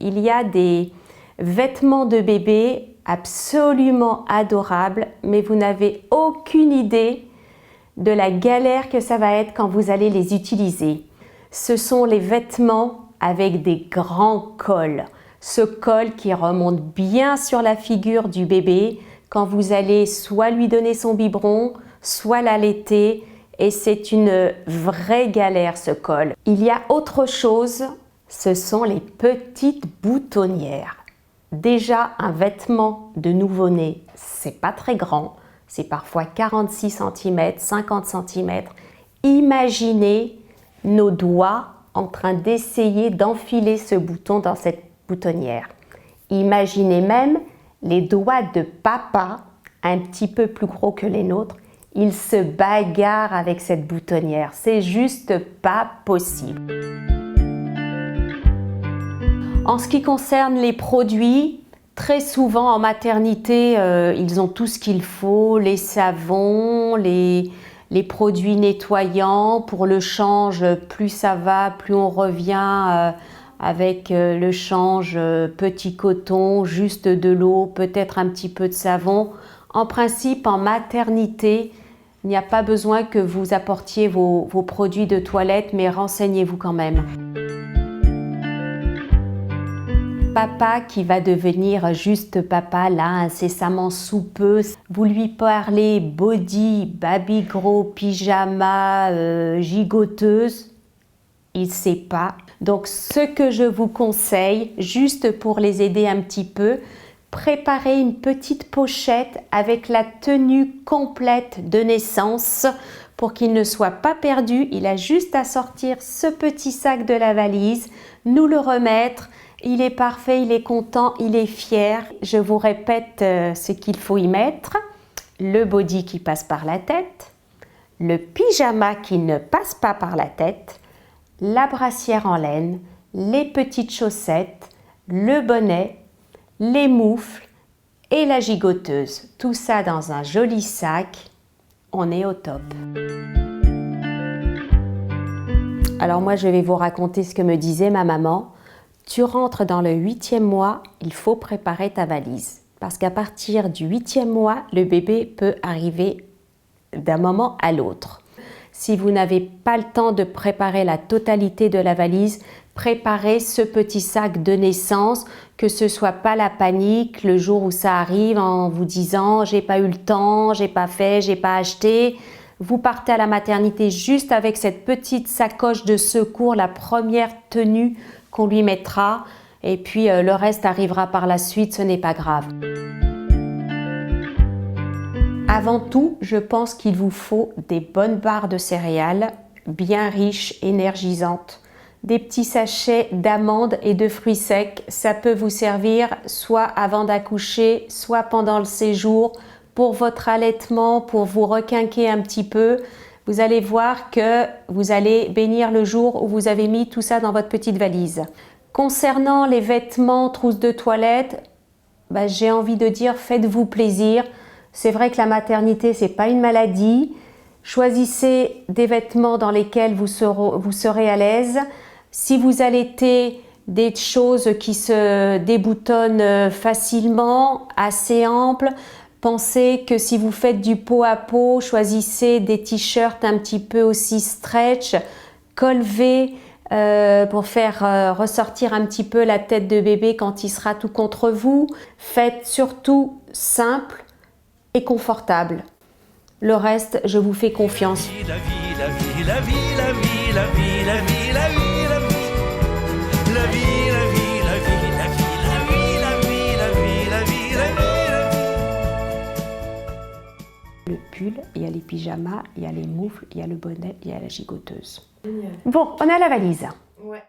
il y a des vêtements de bébé absolument adorables, mais vous n'avez aucune idée de la galère que ça va être quand vous allez les utiliser. Ce sont les vêtements avec des grands cols. Ce col qui remonte bien sur la figure du bébé quand vous allez soit lui donner son biberon, soit l'allaiter, et c'est une vraie galère ce col. Il y a autre chose, ce sont les petites boutonnières. Déjà, un vêtement de nouveau-né, c'est pas très grand, c'est parfois 46 cm, 50 cm. Imaginez nos doigts en train d'essayer d'enfiler ce bouton dans cette boutonnière. Imaginez même les doigts de papa, un petit peu plus gros que les nôtres, ils se bagarrent avec cette boutonnière. C'est juste pas possible. En ce qui concerne les produits, très souvent en maternité, ils ont tout ce qu'il faut, les savons, les produits nettoyants. Pour le change, plus ça va, plus on revient avec le change petit coton, juste de l'eau, peut-être un petit peu de savon. En principe, en maternité, il n'y a pas besoin que vous apportiez vos produits de toilette, mais renseignez-vous quand même. Papa qui va devenir juste papa, là, incessamment sous peu, vous lui parlez body, baby grow, pyjama, gigoteuse, il ne sait pas. Donc ce que je vous conseille, juste pour les aider un petit peu, préparez une petite pochette avec la tenue complète de naissance pour qu'il ne soit pas perdu. Il a juste à sortir ce petit sac de la valise, nous le remettre. Il est parfait, il est content, il est fier. Je vous répète ce qu'il faut y mettre. Le body qui passe par la tête, le pyjama qui ne passe pas par la tête, la brassière en laine, les petites chaussettes, le bonnet, les moufles et la gigoteuse. Tout ça dans un joli sac. On est au top. Alors moi, je vais vous raconter ce que me disait ma maman. Tu rentres dans le 8e mois, il faut préparer ta valise. Parce qu'à partir du 8e mois, le bébé peut arriver d'un moment à l'autre. Si vous n'avez pas le temps de préparer la totalité de la valise, préparez ce petit sac de naissance, que ce soit pas la panique le jour où ça arrive en vous disant « j'ai pas eu le temps, j'ai pas fait, j'ai pas acheté ». Vous partez à la maternité juste avec cette petite sacoche de secours, la première tenue qu'on lui mettra, et puis le reste arrivera par la suite, ce n'est pas grave. Avant tout, je pense qu'il vous faut des bonnes barres de céréales, bien riches, énergisantes. Des petits sachets d'amandes et de fruits secs, ça peut vous servir soit avant d'accoucher, soit pendant le séjour, pour votre allaitement, pour vous requinquer un petit peu. Vous allez voir que vous allez bénir le jour où vous avez mis tout ça dans votre petite valise. Concernant les vêtements, trousses de toilette, j'ai envie de dire faites-vous plaisir. C'est vrai que la maternité, c'est pas une maladie. Choisissez des vêtements dans lesquels vous serez à l'aise. Si vous allaitez, des choses qui se déboutonnent facilement, assez amples. Pensez que si vous faites du pot à pot, choisissez des t-shirts un petit peu aussi stretch, col V, pour faire ressortir un petit peu la tête de bébé quand il sera tout contre vous. Faites surtout simple et confortable. Le reste, je vous fais confiance. Le pull, il y a les pyjamas, il y a les moufles, il y a le bonnet, il y a la gigoteuse. Bon, on a la valise. Ouais.